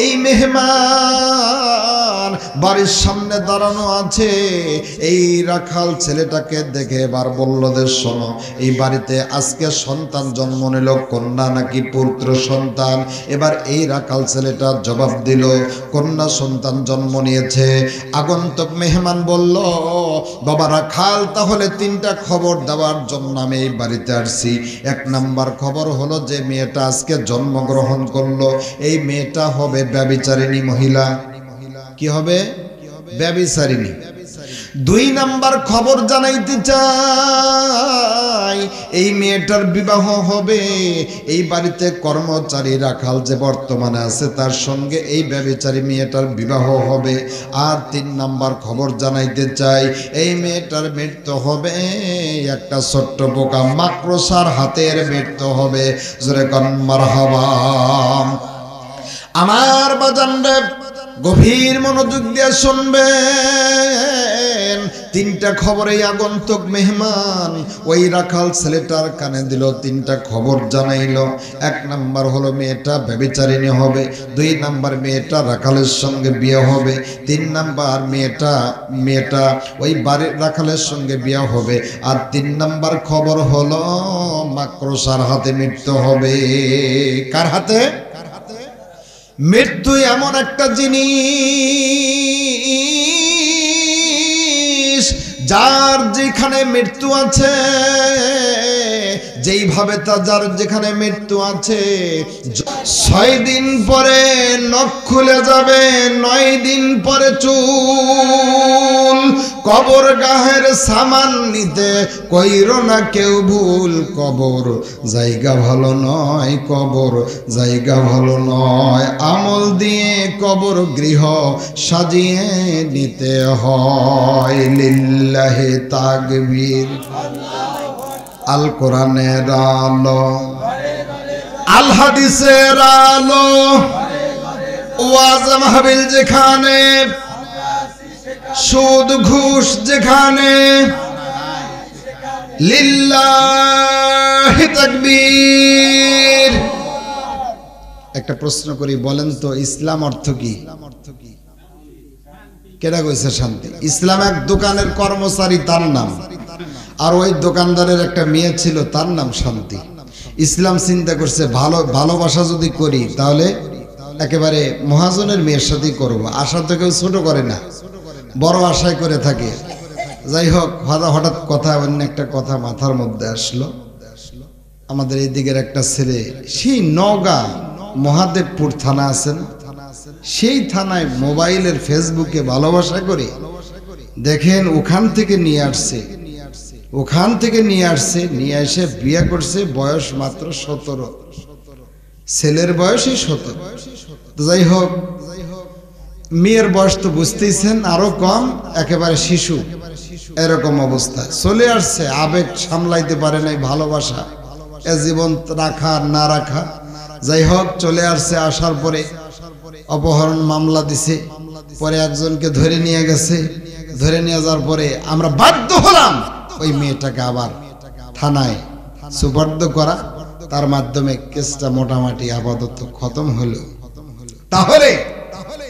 এই মেহমান বাড়ির সামনে দাঁড়ানো আছে। এই রাখাল ছেলেটাকে দেখে এবার বলল যে, শোনো, এই বাড়িতে আজকে সন্তান জন্ম নিল, কন্যা নাকি পুত্র সন্তান? এবার এই রাখাল ছেলেটা জবাব দিল, কন্যা সন্তান জন্ম নিয়েছে। আগন্তুক মেহমান বলল, বাবা রাখাল, তাহলে তিনটা খবর দেওয়ার জন্য আমি এই বাড়িতে আসছি। এক নাম্বার খবর হলো যে মেয়েটা আজকে জন্মগ্রহণ করলো, এই মেয়েটা হবে ব্যভিচারিণী মহিলা। কি হবে? ব্যভিচারিণী। দুই নাম্বার খবর জানাইতে চাই, এই মেয়েটার বিবাহ হবে এই বাড়িতে কর্মচারী রাখাল যে বর্তমানে আছে তার সঙ্গে এই ব্যভিচারী মেয়েটার বিবাহ হবে। আর তিন নাম্বার খবর জানাইতে চাই, এই মেয়েটার মৃত্যু হবে একটা ছোট্ট পোকা মাকড়সার হাতের মৃত্যু হবে। জোরে কোন মারহাবা। আমার বাজানরে, গভীর মনোযোগ দিয়ে শুনবেন। তিনটা খবরে আগন্তুক মেহমান ওই রাখাল ছেলেটার কানে দিল, তিনটা খবর জানাইলো। এক নাম্বার হলো মেয়েটা ব্যভিচারিণী হবে, দুই নাম্বার মেয়েটা রাখালের সঙ্গে বিয়ে হবে, তিন নাম্বার মেয়েটা ওই বাড়ির রাখালের সঙ্গে বিয়ে হবে, আর তিন নাম্বার খবর হলো মাকড়সার হাতে মৃত্যু হবে। কার হাতে? মৃত্যু এমন একটা জিনিস, যার যেখানে মৃত্যু আছে, যেইভাবে যার যেখানে মৃত্যু আছে, 6 দিন পরে নখ খুলে যাবে, 9 দিন পরে চুল। কবর গাহের সামান নিতে কইরো না কেউ ভুল। কবর জায়গা ভালো নয়, কবর জায়গা ভালো নয়। আমল দিয়ে কবর গৃহ সাজিয়ে নিতে হয়। লিল্লাহি তাকবীর। আল কোরআনের আলো, আল হাদিসের আলো, ওয়াজ মাহফিল যেখানে, সুদ ঘুষ যেখানে, লিল্লাহি তাকবীর। একটা প্রশ্ন করি, বলেন তো ইসলাম অর্থ কি? কেডা কইছে শান্তি? ইসলাম এক দোকানের কর্মচারী, তার নাম, আর ওই দোকানদারের একটা মেয়ে ছিল, তার নাম শান্তি। ইসলাম চিন্তা করছে ভালোবাসা যদি করি তাহলে একেবারে মহাজনের মেয়ের সাথেই করবো। আশা তো কেউ ছোট করে না, বড় আশায় করে থাকে। যাই হোক, হঠাৎ কথা, অন্য একটা কথা মাথার মধ্যে আসলো। আমাদের এই দিকের একটা ছেলে, সেই নওগাঁ মহাদেবপুর থানা আছেন, সেই থানায় মোবাইলের ফেসবুকে ভালোবাসা করে দেখেন ওখান থেকে নিয়ে আসছে, নিয়ে এসে বিয়ে করছে, বয়স মাত্র 17। ছেলের বয়সই 17। তো যাই হোক, মেয়ের বয়স তো বুঝতেইছেন আরো কম, একেবারে শিশু। এরকম অবস্থা চলে আসছে, আবেগ সামলাইতে পারে নাই, ভালোবাসা এ জীবন রাখা না রাখা। যাই হোক চলে আসছে, আসার পরে অপহরণ মামলা দিছে, পরে একজনকে ধরে নিয়ে গেছে। ধরে নিয়ে যাওয়ার পরে আমরা বাধ্য হলাম ওই মেয়েটাকে আবার থানায় সুপর্দ করা। তার মাধ্যমে কেসটা মোটামুটি আপাতত খতম হলো। তাহলে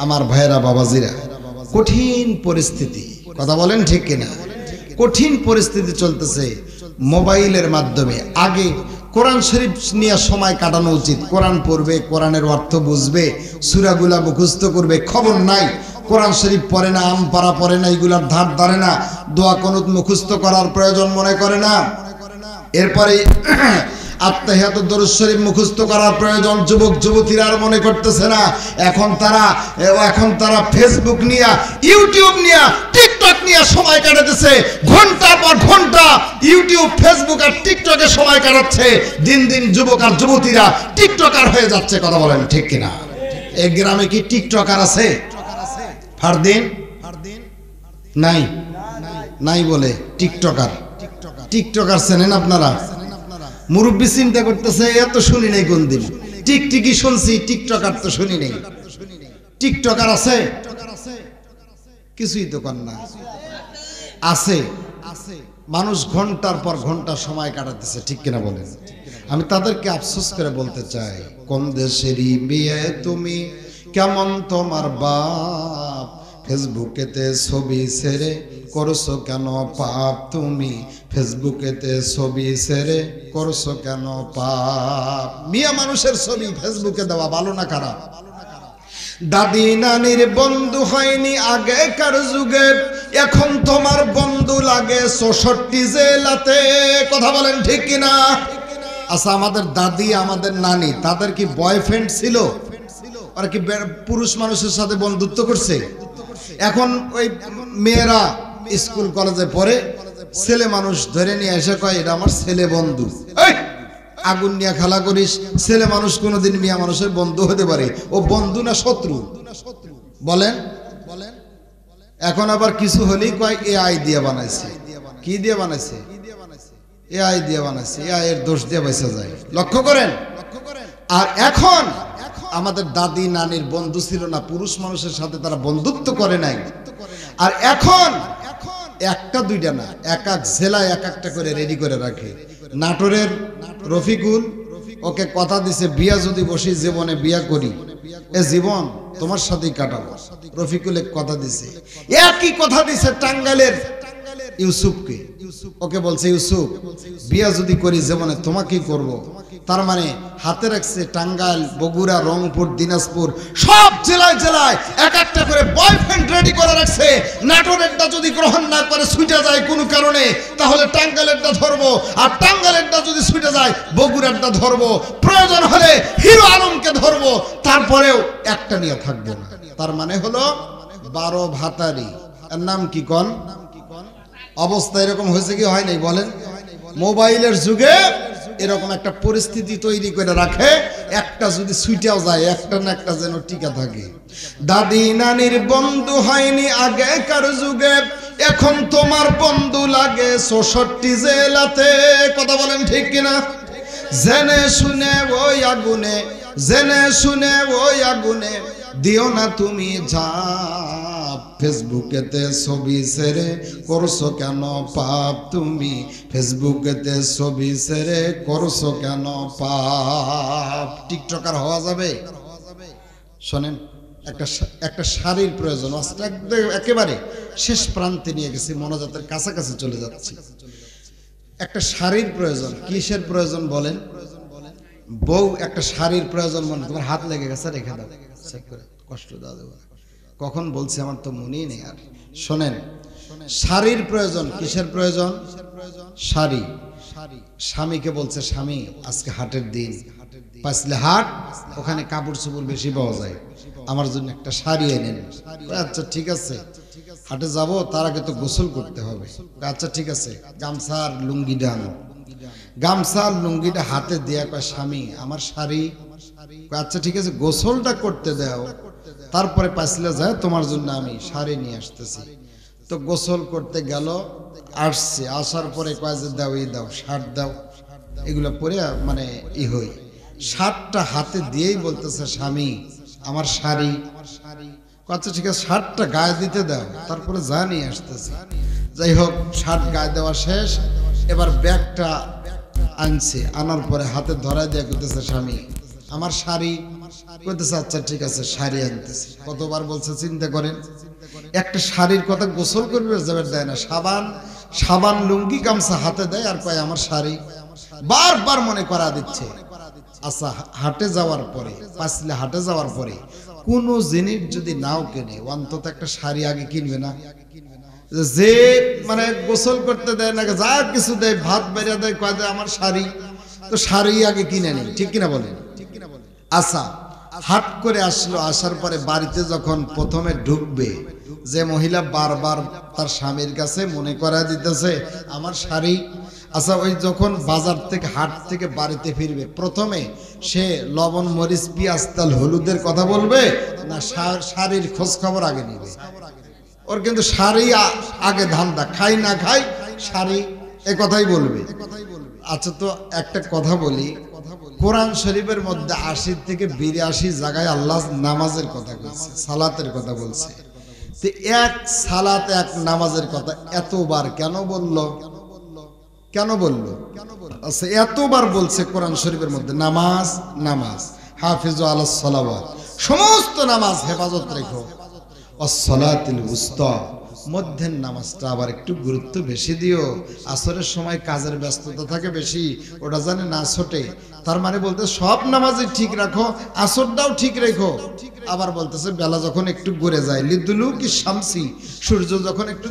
আমার ভাইয়েরা, বাবাজিরা, কঠিন পরিস্থিতি, কথা বলেন ঠিক কিনা? কঠিন পরিস্থিতি চলতেছে মোবাইলের মাধ্যমে। আগে কোরআন শরীফ নিয়ে সময় কাটানো উচিত। কোরআন পড়বে, কোরআনের অর্থ বুঝবে, সূরাগুলা মুখস্থ করবে। খবর নাই, কোরআন শরীফ পড়ে না, আম পারা পড়ে না, এগুলার ধার ধারে না, দোয়া কুনুত মুখস্থ করার প্রয়োজন মনে করে না। এরপরে আত্তাহিয়াত দরুদ শরীফ মুখস্থ করার প্রয়োজন যুবক যুবতীরা আর মনে করতেছে না। এখন তারা ফেসবুক নিয়ে, ইউটিউব নিয়ে, টিকটক নিয়ে সময় কাটাতেছে। ঘন্টার পর ঘন্টা ইউটিউব, ফেসবুক আর টিকটকে সময় কাটাচ্ছে। দিন দিন যুবক আর যুবতীরা টিকটকার হয়ে যাচ্ছে। কথা বলেন ঠিক কিনা? এই গ্রামে কি টিকটকার আছে? ফারদিন নাই, নাই বলে টিকটকার। টিকটকার চেনেন আপনারা? মুরব্বী চিন্তা করতেছে, এত শুনি নাই কোন দিন। টিকটিকি শুনছি, টিকটকার তো শুনি নাই। টিকটকার আছে? কিছুই তো কর না। আছে, মানুষ ঘন্টার পর ঘন্টা সময় কাটাতেছে, ঠিক কিনা বলেন? আমি তাদেরকে আফসোস করে বলতে চাই, কোন দেশেরই বিয়ে তুমি, কেমন তোমার বাপ, ফেসবুকেতে ছবি ছেড়ে করছো কেন পাপ তুমি, ফেসবুকেতে ছবি ছেড়ে করছো কেন পাপ। মিয়া মানুষের ছবি ফেসবুকে দেওয়া ভালো না খারাপ? দাদি নানির বন্ধু হয়নি আগেকার যুগে, এখন তোমার বন্ধু লাগে 64 জেলাতে। কথা বলেন ঠিক কিনা? আচ্ছা, আমাদের দাদি, আমাদের নানি, তাদের কি বয়ফ্রেন্ড ছিল? আর কি পুরুষ মানুষের সাথে বন্ধুত্ব করছে? এখন ওই মেয়েরা স্কুল কলেজে পড়ে, ছেলে মানুষ ধরে নিয়ে এসে কয় এটা আমার ছেলে বন্ধু। আগুন নিয়ে খেলা করিস। ছেলে মানুষ কোনোদিন মেয়ে মানুষের বন্ধু হতে পারে? ও বন্ধু না শত্রু? বলেন। এখন আবার কিছু হলেই কয় এআই দিয়ে বানাইছে। কি দিয়ে বানাইছে? এআই দিয়ে বানাইছে। এআই এর দোষ দিয়ে বেঁচে যায়। লক্ষ্য করেন। আর এখন আমাদের দাদি নানির বন্ধু ছিল না, পুরুষ মানুষের সাথে তারা বন্ধুত্ব করে নাই। আর এখন একটা দুইটা না, এক এক জেলায় এক একটা করে রেডি করে রাখে। নাটোরের রফিকুল, ওকে কথা দিছে বিয়া যদি বসি জীবনে বিয়া করি, এ জীবন তোমার সাথেই কাটাবো। রফিকুলে কথা দিছে। একই কথা দিছে টাঙ্গাইলের ইউসুফকে। ওকে বলছে ইউসুফ, বিয়া যদি করি জীবনে তোমাকেই করব। তার মানে হাতে রাখছে টাঙ্গাইল, বগুড়া, রংপুর, দিনাজপুর, সব জেলায় জেলায় এক একটা করে বয়ফ্রেন্ড রেডি করে রাখছে। নাটোরেরটা যদি গ্রহণ না করে ছুটে যায় কোনো কারণে, তাহলে টাঙ্গাইলেরটা ধরবো। আর টাঙ্গাইলেরটা যদি ছুটে যায়, বগুড়ারটা ধরবো। প্রয়োজন হলে হিরো আলমকে ধরবো, তারপরেও একটা নিয়ে থাকবো না। তার মানে হলো 12 ভাতারি। এর নাম কি কন? অবস্থা এরকম হয়েছে কি হয় নাই বলেন? মোবাইলের যুগে এরকম একটা পরিস্থিতি তৈরি করে রাখে, একটা যদি ছুটেও যায়, একটা না একটা যেন টিকা থাকে। দাদি নানির বন্ধু হয়নি আগেকার যুগে, এখন তোমার বন্ধু লাগে 64 জেলাতে। কথা বলেন ঠিক কিনা? জেনে শুনে ওই আগুনে, জেনে শুনে ওই আগুনে দিও না তুমি ঝাঁপ, ফেসবুকেতে ছবি ছেড়ে করছো কেন পাপ তুমি, ফেসবুকেতে ছবি ছেড়ে করছো কেন পাপ। টিকটকার হওয়া যাবে? শোনেন, একটা শাড়ির প্রয়োজন। একেবারে শেষ প্রান্তে নিয়ে গেছি, মনোজাতের কাছাকাছি চলে যাচ্ছি। একটা শাড়ির প্রয়োজন। কিসের প্রয়োজন বলেন? বউ একটা শাড়ির প্রয়োজন। মনে তোমার হাত লেগে গেছে, রেখে দাও, কষ্ট দাও দেবো। কখন বলছি আমার তো মনেই নেই আর। শোনেন, শাড়ির প্রয়োজন। কিসের প্রয়োজন? শাড়ি। স্বামীকে বলছে, স্বামী আজকে হাটের দিন, পাঁচলে হাট, ওখানে কাপড় চোপড় বেশি পাওয়া যায়, আমার জন্য একটা শাড়ি এনেন। আচ্ছা ঠিক আছে, হাটে যাব, তার আগে তো গোসল করতে হবে। আচ্ছা ঠিক আছে, গামছা আর লুঙ্গিটা আনো। গামছা আর লুঙ্গিটা হাতে দেয়া কয়, স্বামী আমার শাড়ি। আচ্ছা ঠিক আছে, গোসলটা করতে দাও, তারপরে পাইছিলে যায় তোমার জন্য আমি শাড়ি নিয়ে আসতেছি। তো গোসল করতে গেল, আসছে, আসার পরে কয় যে দাও, এই দাও, শার্ট দাও, এগুলো পরে মানে হই। শার্টটা হাতে দিয়েই বলতেছে স্বামী আমার শাড়ি। আচ্ছা ঠিক আছে, শার্টটা গায়ে দিতে দাও, তারপরে যা নিয়ে আসতেছি। যাই হোক, শার্ট গায়ে দেওয়া শেষ, এবার ব্যাগটা আনছে, আনার পরে হাতে ধরাই দিয়ে কইতেছে স্বামী আমার শাড়ি। কইতেছে আচ্ছা ঠিক আছে, শাড়ি আনতেছি। কতবার বলছে চিন্তা করেন, একটা শাড়ির কথা গোসল করবে যাবে দেয় না, সাবান লুঙ্গি গামছা হাতে দেয় আর কয় আমার শাড়ি, বারবার মনে করা দিচ্ছে। আচ্ছা হাটে যাওয়ার পরে, পাঁচলে হাটে যাওয়ার পরে কোনো জিনিস যদি নাও কেনে, অন্তত একটা শাড়ি আগে কিনবে না? যে মানে গোসল করতে দেয় না, যা কিছু দেয়, ভাত বেরিয়ে দেয়, কয় দেয় আমার শাড়ি, তো শাড়ি আগে কিনে নেই, ঠিক কিনা বলেন? আচ্ছা হাট করে আসলো, আসার পরে বাড়িতে যখন প্রথমে ঢুকবে, যে মহিলা বারবার তার স্বামীর কাছে মনে করা দিতেছে আমার শাড়ি। আচ্ছা ওই যখন বাজার থেকে, হাট থেকে বাড়িতে ফিরবে, প্রথমে সে লবণ মরিচ পেঁয়াজ তেল হলুদের কথা বলবে না শাড়ির খোঁজ খবর আগে নিবে? ওর কিন্তু শাড়ি আগে ধান্দা, খাই না খাই শাড়ি, এ কথাই বলবে। আচ্ছা তো একটা কথা বলি, কোরআন শরীফের মধ্যে ৮০ থেকে ৮২ জায়গায় আল্লাহ নামাজের কথা বলছে, সালাতের কথা বলছে। তো এক সালাত, এক নামাজের কথা এতবার কেন বললো? কেন বললো? আচ্ছা এতবার বলছে কোরআন শরীফের মধ্যে নামাজ, নামাজ, হাফিজু আলাস সালাওয়াত, সমস্ত নামাজ হেফাজত রেখো, আসসালাতুল উস্তা, মধ্যের নামাজটা আবার একটু গুরুত্ব বেশি দিও, আসরের সময় কাজের ব্যস্ততা থাকে বেশি, ওটা জানে না ছোটে। তার মানে বলতে সব নামাজই ঠিক রাখো, আসরটাও ঠিক রেখো। আবার বলতেছে বেলা যখন একটু গড়ে যায়, লিদুলু কি শামসি, সূর্য যখন একটু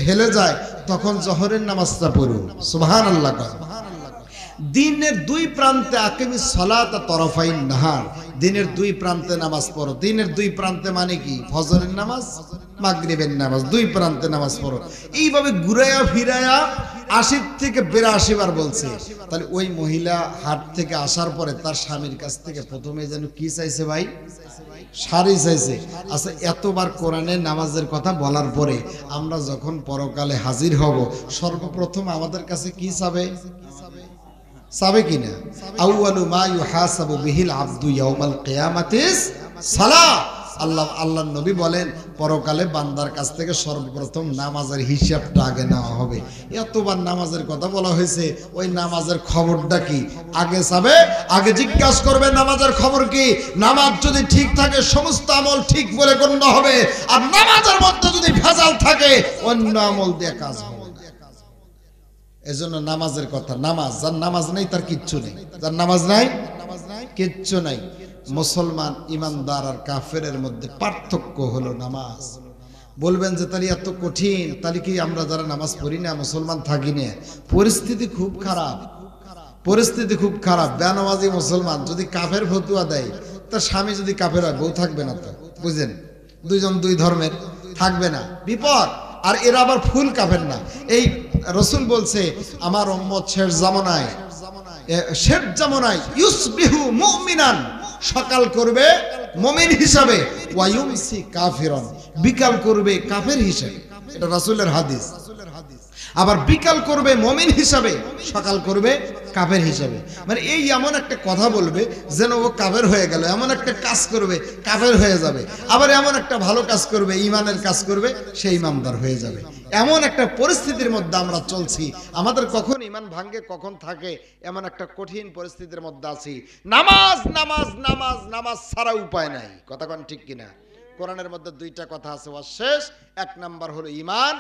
হেলে যায়, তখন জোহরের নামাজটা পড়ো, সুবহানাল্লাহ। দিনের দুই প্রান্তে আকিমিস সালাতা তরফাইন নাহার, দিনের দুই প্রান্তে নামাজ পড়ো। দিনের দুই প্রান্তে মানে কি? ফজরের নামাজ, মাগরিবের নামাজ, দুই প্রান্তে নামাজ পড়ো। এইভাবে ঘুরাইয়া ফিরাইয়া ৮০ থেকে ৮২ বার বলছে। তাহলে ওই মহিলা হাট থেকে আসার পরে তার স্বামীর কাছ থেকে প্রথমে যেন কি চাইছে ভাই? শাড়ি চাইছে। আচ্ছা এতবার কোরআনের নামাজের কথা বলার পরে আমরা যখন পরকালে হাজির হব, সর্বপ্রথম আমাদের কাছে কি চাবে? চাবে কিনা? আউয়ালু মা ইউহাসাবু বিহিল আবদু ইয়াউমাল কিয়ামাতিস সালাহ। আল্লাহর নবী বলেন পরকালে বান্দার কাছ থেকে সর্বপ্রথম নামাজের হিসাবটা আগে নেওয়া হবে। এতবার নামাজের কথা বলা হয়েছে, ওই নামাজের খবরটা কি আগে চাবে, আগে জিজ্ঞাসা করবে নামাজের খবর কি। নামাজ যদি ঠিক থাকে সমস্ত আমল ঠিক বলে গণ্য হবে, আর নামাজের মধ্যে যদি ভেজাল থাকে অন্য আমল দিয়ে কাজ হবে। এজন্য নামাজের কথা, নামাজ, যার নামাজ নেই তার কিচ্ছু নেই, যার নামাজ নাই কিচ্ছু নাই। মুসলমান ইমানদার আর কাফেরের মধ্যে পার্থক্য হলো নামাজ। বলবেন যে তাহলে এত কঠিন, তাহলে কি আমরা যারা নামাজ পড়ি না, মুসলমান থাকি না, পরিস্থিতি খুব খারাপ, পরিস্থিতি খুব খারাপ। বেনামাজি মুসলমান যদি কাফের ফতুয়া দেয়, তার স্বামী যদি কাফের হয়, বউ থাকবে না তো, বুঝলেন? দুইজন দুই ধর্মের থাকবে না, বিপদ। আর এরা আবার ফুল কাফের না। এই রসুল বলছে আমার উম্মত শেষ জামানায় ইউসবিহু মুমিনান, সকাল করবে মুমিন হিসাবে, ওয়া ইউমসি কাফিরান, বিকাল করবে কাফের হিসাবে। এটা রাসূলের হাদিস। আবার বিকাল করবে মুমিন হিসাবে, সকাল করবে কাফের হিসাবে। মানে এই এমন একটা কথা বলবে যেন ও কাফের হয়ে গেল, এমন একটা কাজ করবে কাফের হয়ে যাবে, আবার এমন একটা ভালো কাজ করবে, ঈমানের কাজ করবে, সে ঈমানদার হয়ে যাবে। এমন একটা পরিস্থিতির মধ্যে আমরা চলছি, আমাদের কখন ঈমান ভাঙে কখন থাকে, এমন একটা কঠিন পরিস্থিতির মধ্যে আছি। নামাজ নামাজ নামাজ নামাজ ছাড়া উপায় নাই, কথা কোন ঠিক কিনা? কোরআনের মধ্যে দুইটা কথা আছে, শেষ এক নাম্বার হলো ঈমান,